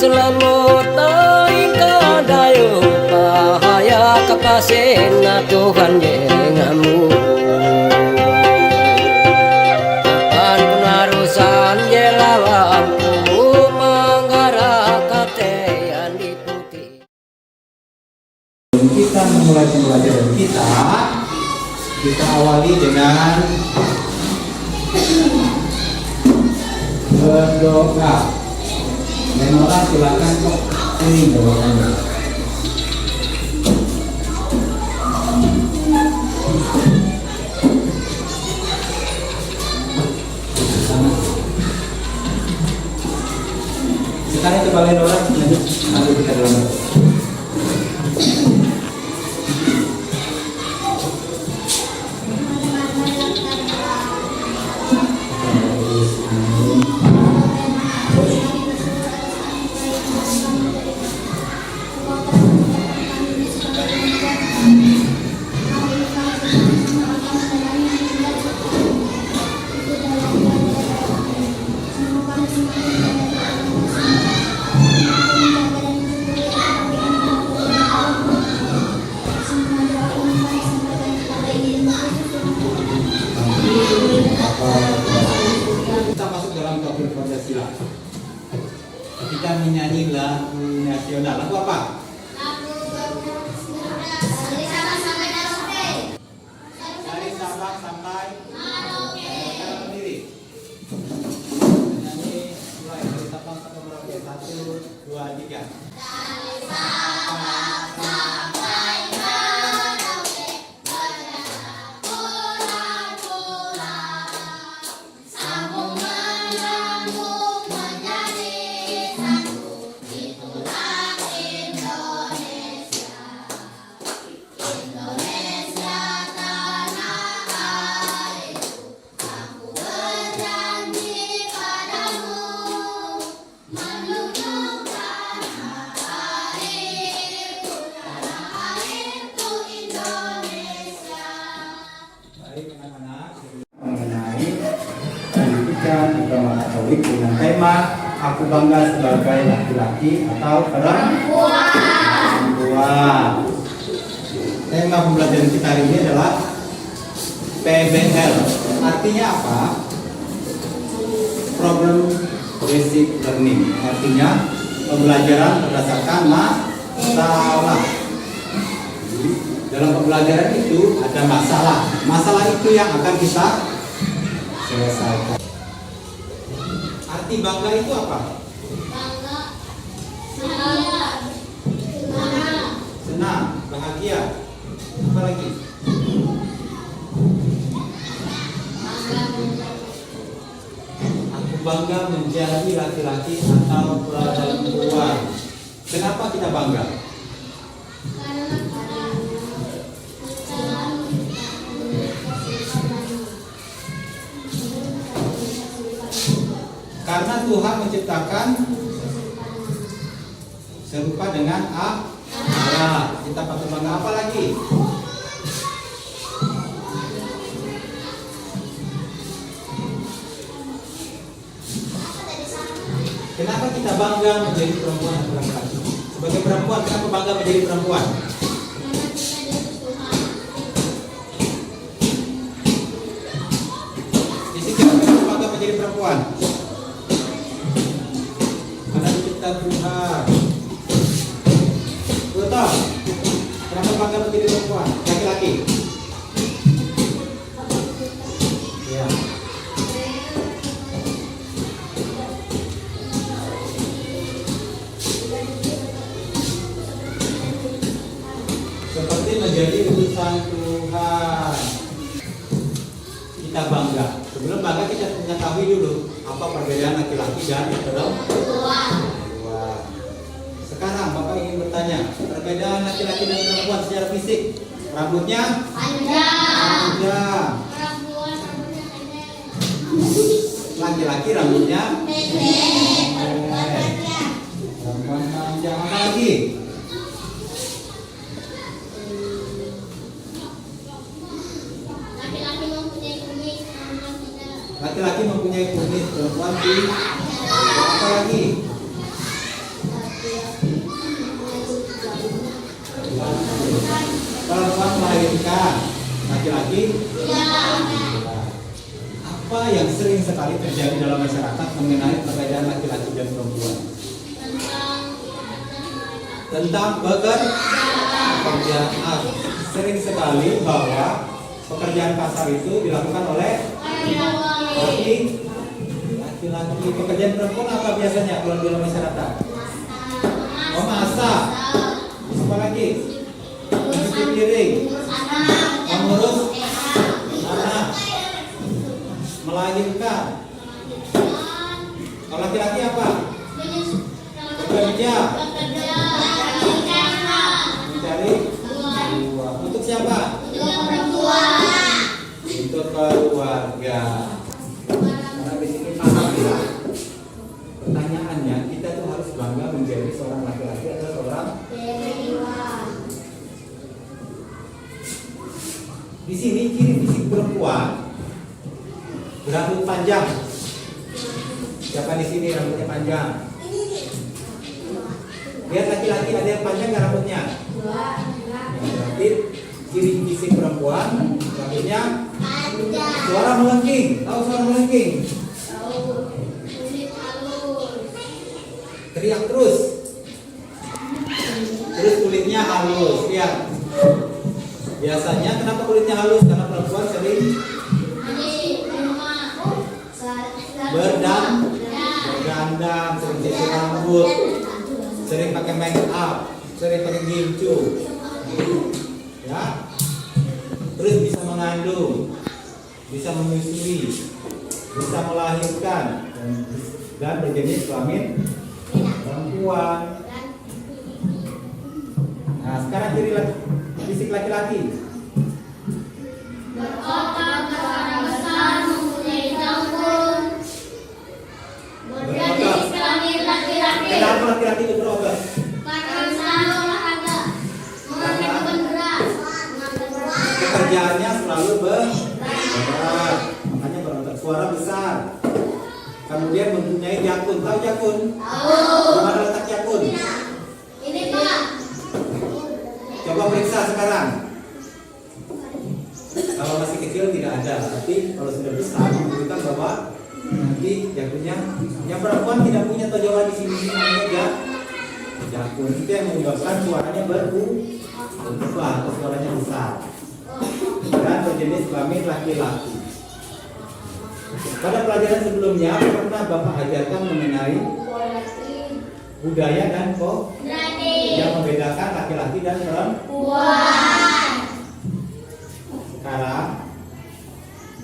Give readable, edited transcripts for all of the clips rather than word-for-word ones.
selamut ika dayo bahaya kapasin na Tuhan jengamu kapan penarusan jelawanku menggara katean di putih. Kita memulai pembelajaran kita awali dengan berdoa. Menora silakan kok ini doanya. Sekarang coba Menora lanjut kita dalam. Kita masuk dalam topik Pancasila. Kita menyanyi lagu nasional. Lagu apa? Dari Sabang sampai Merauke. Berdiri. Menyanyi mulai dari Sabang sampai Merauke. 1, 2, 3. Mengenai pendidikan agama Katolik dengan tema Aku Bangga Sebagai Laki-laki atau Perempuan. Tema pembelajaran kita hari ini adalah PBL. Artinya apa? Problem Basic Learning. Artinya pembelajaran berdasarkan masalah. Dalam pembelajaran itu ada masalah. Masalah itu yang akan kita selesaikan. Arti bangga itu apa? Bangga, bahagia, Senang, bahagia. Apa lagi? Aku bangga menjadi laki-laki atau perempuan. Kenapa kita bangga? Karena Tuhan menciptakan serupa dengan Allah. Kita patut bangga. Apa lagi? Kenapa kita bangga menjadi perempuan atau laki-laki? Sebagai perempuan, kenapa bangga menjadi perempuan? Jessica, kenapa bangga menjadi perempuan? Karena dicipta Tuhan. Betul. Kenapa bangga menjadi perempuan? Laki-laki. Ya. Seperti menjadi utusan Tuhan. Kita bangga. Sebelum bangga kita mengetahui dulu apa perbedaan laki-laki dan perempuan. Sekarang Bapak ingin bertanya, perbedaan laki-laki dan perempuan secara fisik. Rambutnya panjang. Laki-laki rambutnya pendek. Perempuan panjang. Apa lagi? Laki-laki mempunyai kumis, perempuan tidak. Apa lagi? Perempuan melahirkan, laki-laki. Apa yang sering sekali terjadi dalam masyarakat mengenai perbedaan laki-laki dan perempuan? Tentang pekerjaan. Sering sekali bahwa pekerjaan kasar itu dilakukan oleh laki-laki. Pekerjaan perempuan apa biasanya kalau di dalam masyarakat? Memasak. Apa lagi? Mencuci piring. Mengurus anak. Melahirkan. Kalau laki-laki apa? Bekerja. Mencari uang. Untuk siapa? Untuk keluarga. Karena di sini paham ya. Pertanyaannya, kita tuh harus bangga menjadi seorang laki-laki atau seorang? Di sini ciri fisik perempuan berambut panjang. Siapa di sini rambutnya panjang? Lihat laki-laki ada yang panjang nggak rambutnya? Berarti ciri fisik perempuan rambutnya suara melengking. Tahu suara melengking? Teriak terus. Terus kulitnya halus. Lihat. Biasanya kenapa kulitnya halus? Karena perempuan sering berdandan, sering cuci rambut, sering pakai make up, sering pakai gincu, ya. Terus bisa mengandung, bisa menyusui, bisa melahirkan dan berjenis kelamin perempuan. Nah, sekarang ciri fisik laki-laki. Berotot, bersuara besar, mempunyai janggut. Berjenis kelamin laki-laki. Kenapa laki-laki itu berotot? Karena selalu olahraga, mengerjakan berat, Pekerjaannya selalu berat, makanya berotot. Suara besar. Kemudian mempunyai jakun. Tahu jakun? Tahu. Di mana letak jakun? Ini Pak. Coba periksa sekarang. Kalau masih kecil tidak ada, tapi kalau sudah besar menunjukkan bahwa nanti jakunnya. Yang perempuan tidak punya tonjolan di sini namanya jakun. Itu yang menyebabkan suaranya berubah atau suaranya besar. Dan berjenis kelamin laki-laki. Pada pelajaran sebelumnya pernah Bapak ajarkan mengenai budaya dan yang membedakan laki-laki dan perempuan. Sekarang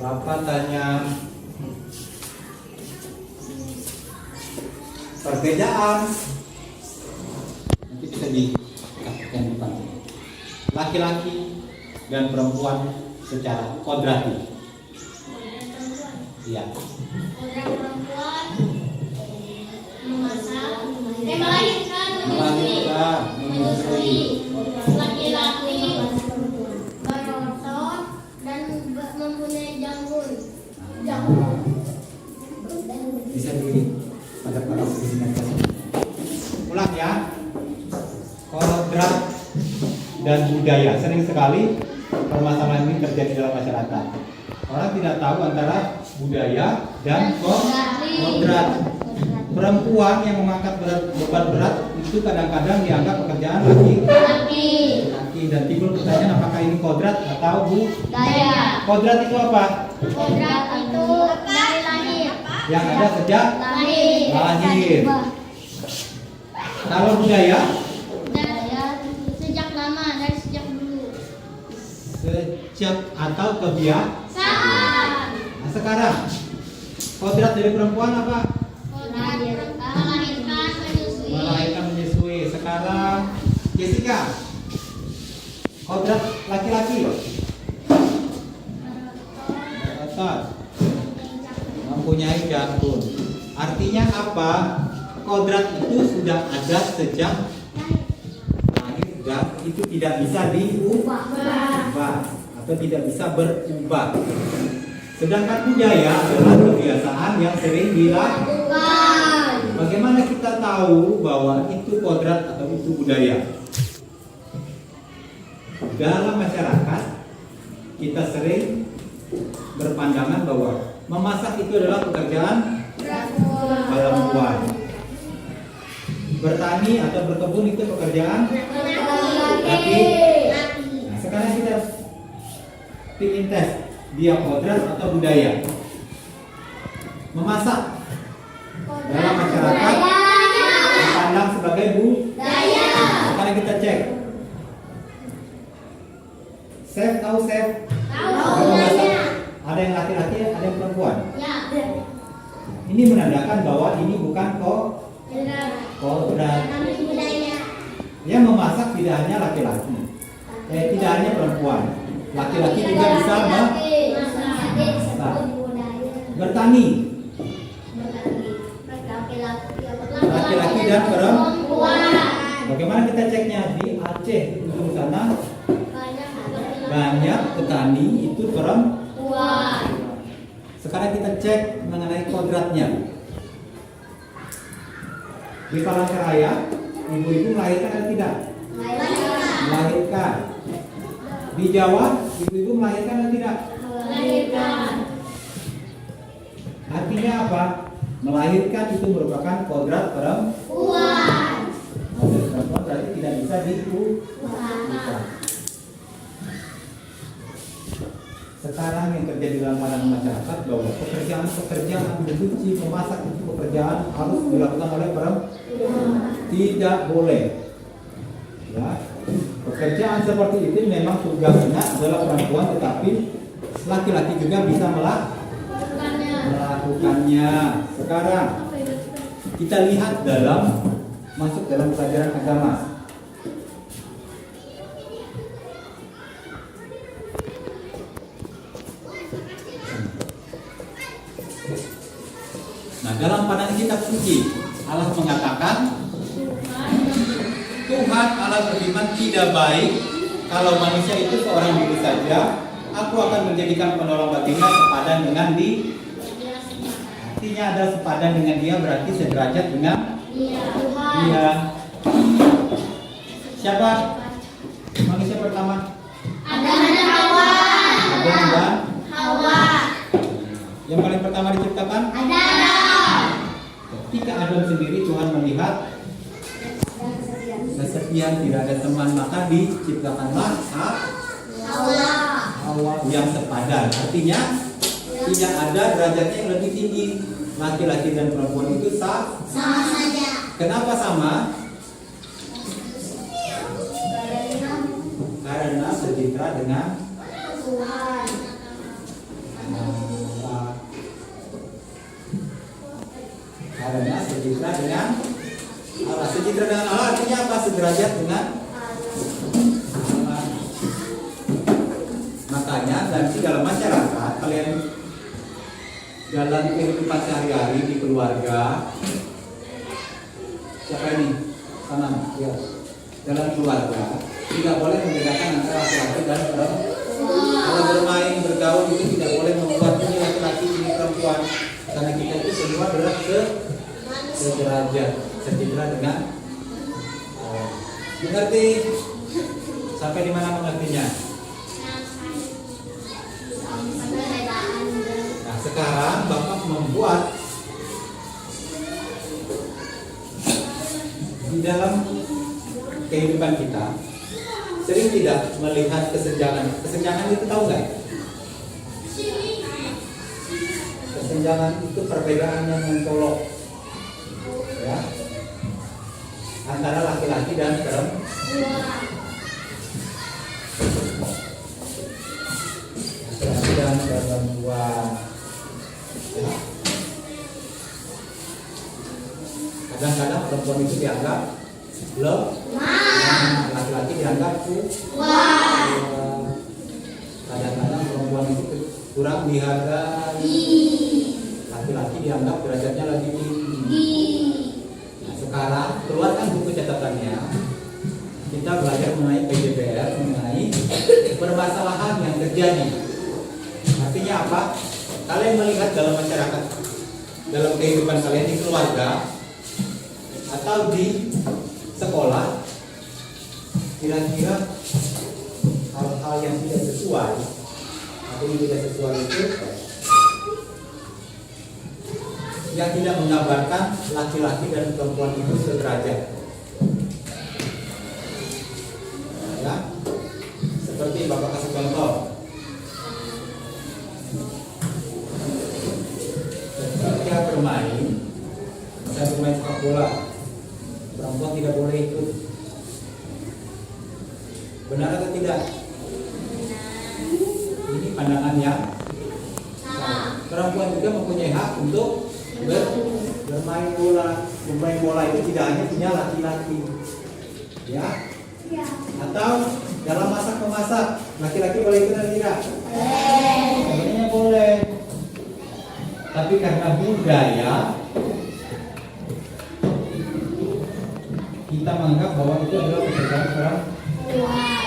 Bapak tanya perbedaan. Nanti bisa dikatakan depan. Laki-laki dan perempuan secara kodrati. Iya. Kodrat perempuan memasak, melahirkan, menyusui. Laki-laki berotot dan mempunyai janggut. Bisa pada sini. Ulang ya. Kodrat dan budaya. Sering sekali permasalahan ini terjadi dalam masyarakat. Orang tidak tahu antara budaya dan kodrat. Perempuan yang mengangkat beban berat itu kadang-kadang dianggap pekerjaan laki-laki. Dan timbul pertanyaan apakah ini kodrat atau budaya? Kodrat itu apa? Kodrat itu dari lahir. Yang ada sejak lahir. Kalau budaya? Sejak lama, dari sejak dulu. Sejak atau kebiasaan. Nah, sekarang kodrat dari perempuan apa? Melahirkan, menyusui. Sekarang Jessica, kodrat laki-laki. Berotot, mempunyai jakun. Artinya apa? Kodrat itu sudah ada sejak lahir dan itu tidak bisa diubah atau tidak bisa berubah. Sedangkan budaya adalah kebiasaan yang sering dilakukan. Bagaimana kita tahu bahwa itu kodrat atau itu budaya? dalam masyarakat kita sering berpandangan bahwa memasak itu adalah pekerjaan perempuan. Bertani atau berkebun itu pekerjaan laki. Nah, sekarang kita bikin tes, dia kodrat atau budaya. Memasak dalam masyarakat dipandang sebagai budaya. Sekarang kita cek. Chef tahu chef? Ada yang laki-laki, ada yang perempuan. Ini menandakan bahwa ini bukan kodrat. Yang memasak tidak hanya laki-laki, tidak hanya perempuan. Laki-laki juga bisa memasak. Bertani, laki-laki dan perempuan. Bagaimana kita ceknya? Di Aceh ujung sana banyak petani itu perempuan. Sekarang kita cek mengenai kodratnya. Di Palangkaraya, ibu-ibu melahirkan atau tidak? Melahirkan. Di Jawa, ibu-ibu melahirkan atau tidak? Melahirkan. Artinya apa? Melahirkan itu merupakan kodrat perempuan. Kodrat perempuan berarti tidak bisa diubah. Sekarang yang terjadi dalam pandangan masyarakat bahwa pekerjaan mencuci, memasak itu pekerjaan harus dilakukan oleh perempuan. Tidak boleh. Ya, pekerjaan seperti itu memang tugasnya adalah perempuan, tetapi laki-laki juga bisa melakukannya. Sekarang kita lihat masuk dalam pelajaran agama. Nah, dalam pandangan kitab suci, Allah mengatakan Tuhan Allah berfirman, tidak baik kalau manusia itu seorang diri saja. Aku akan menjadikan penolong baginya sepadan dengan dia. Artinya ada sepadan dengan dia berarti sederajat dengan dia. Siapa manusia pertama? Adam dan Hawa. Adam dan Hawa. Yang paling pertama diciptakan? Adam. Ketika Adam sendiri Tuhan melihat kesepian, tidak ada teman, maka diciptakanlah Hawa yang sepadan. Artinya tidak ada derajatnya yang lebih tinggi. Laki-laki dan perempuan itu sama saja. Kenapa sama? Karena sejahtera dengan Tuhan. Karena sejahtera dengan Allah. Sejahtera dengan Allah artinya apa? Sederajat dengan Allah. Makanya nanti dalam masyarakat kalian dalam kehidupan sehari-hari di keluarga, siapa ini? Sana, ya. Dalam keluarga tidak boleh membedakan antara laki-laki dan perempuan. Kalau bermain, bergaul itu tidak boleh membuat ini laki-laki, ini perempuan. Karena kita itu semua adalah sederajat, sejahtera dengan mengerti? Sampai di mana mengertinya? Nah, sekarang Bapak membuat di dalam kehidupan kita sering tidak melihat kesenjangan. Kesenjangan itu tahu nggak? Kesenjangan itu perbedaan yang mencolok, ya, antara laki-laki dan perempuan. Laki-laki dan perempuan. Ya. Kadang-kadang perempuan itu dianggap lemah, laki-laki dianggap kuat. Kadang-kadang perempuan itu kurang dihargai, laki-laki dianggap derajatnya lebih tinggi. Nah, sekarang keluarkan buku catatannya. Kita belajar mengenai PJBR, mengenai permasalahan yang terjadi. Artinya apa? Kalian melihat dalam masyarakat, dalam kehidupan kalian di keluarga atau di sekolah, kira-kira yang tidak sesuai, artinya tidak sesuai itu yang tidak menggambarkan laki-laki dan perempuan itu sederajat. Ya, seperti Bapak kasih contoh. Ketika bermain, saya bermain sepak bola, perempuan tidak boleh ikut. Benar atau tidak? Ini pandangan yang salah. Perempuan juga mempunyai hak untuk bermain bola. Bermain bola itu tidak hanya punya laki-laki, ya. Atau dalam masak memasak, laki-laki boleh ikut atau tidak? Sebenarnya boleh. Tapi karena budaya, kita menganggap bahwa itu adalah pekerjaan perempuan.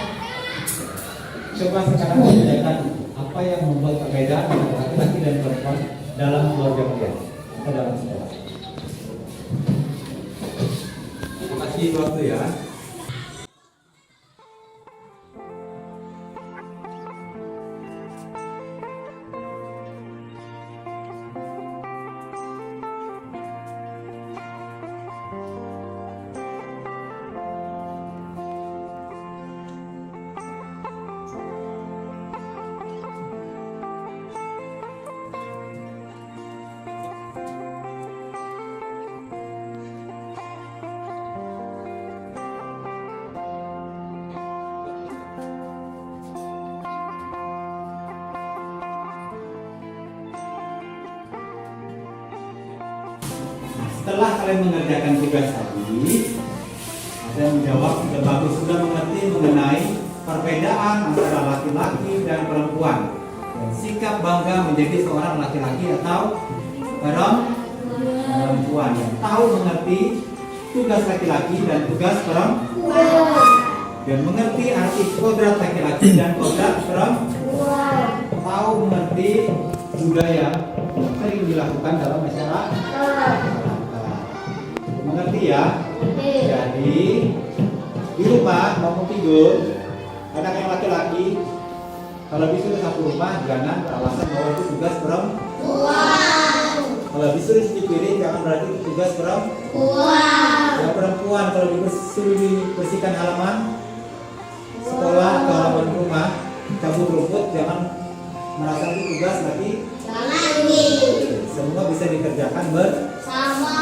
Coba sekarang membedakan apa yang membuat perbedaan antara laki-laki dan perempuan dalam keluarga kalian atau dalam sekolah. Terima kasih waktu ya. Setelah kalian mengerjakan tugas tadi, saya menjawab sudah bagus, sudah mengerti mengenai perbedaan antara laki-laki dan perempuan dan sikap bangga menjadi seorang laki-laki atau perempuan yang tahu mengerti tugas laki-laki dan tugas perempuan dan mengerti arti kodrat laki-laki dan kodrat perempuan, tahu mengerti budaya yang sering dilakukan dalam masyarakat. Mengerti ya? Jadi di rumah mau tidur, anak yang laki-laki kalau disuruh satu rumah jangan beralasan bahwa itu tugas perempuan. Kalau disuruh cuci piring jangan berarti itu tugas perempuan. Ya, perempuan kalau disuruh dibersihkan halaman sekolah atau halaman rumah, cabut rumput jangan merasa itu tugas lagi. Semua bisa dikerjakan bersama.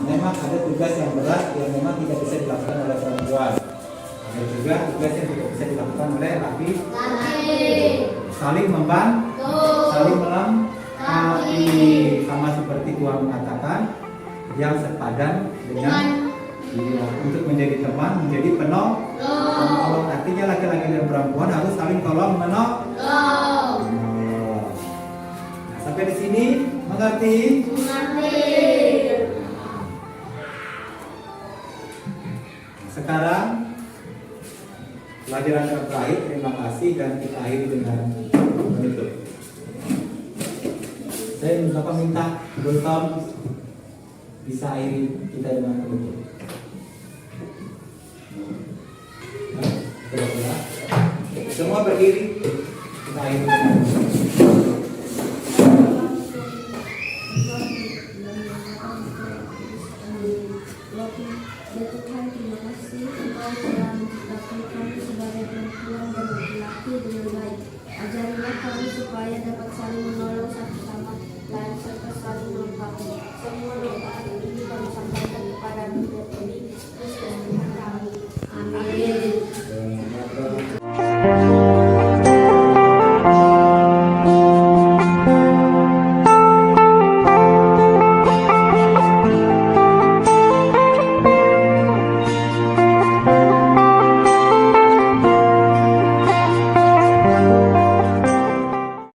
Memang ada tugas yang berat yang memang tidak bisa dilakukan oleh perempuan. Ada juga tugas yang tidak bisa dilakukan oleh laki. Saling membantu, saling melengkapi, sama seperti Tuhan mengatakan yang sepadan dengan dia untuk menjadi teman, menjadi penolong. Artinya laki-laki dan perempuan harus saling tolong menolong. Nah, sampai di sini mengerti? Sekarang pelajaran yang terakhir, terima kasih dan kita akhiri dengan menutup. Saya Bapak minta Tom bisa akhiri kita dengan menutup. Semua berdiri, kita akhiri dengan menutup. Ya Tuhan, terima kasih Engkau telah menciptakan kami sebagai perempuan dan laki-laki dengan baik. Ajarilah kami supaya dapat saling menolong satu sama lain serta saling melengkapi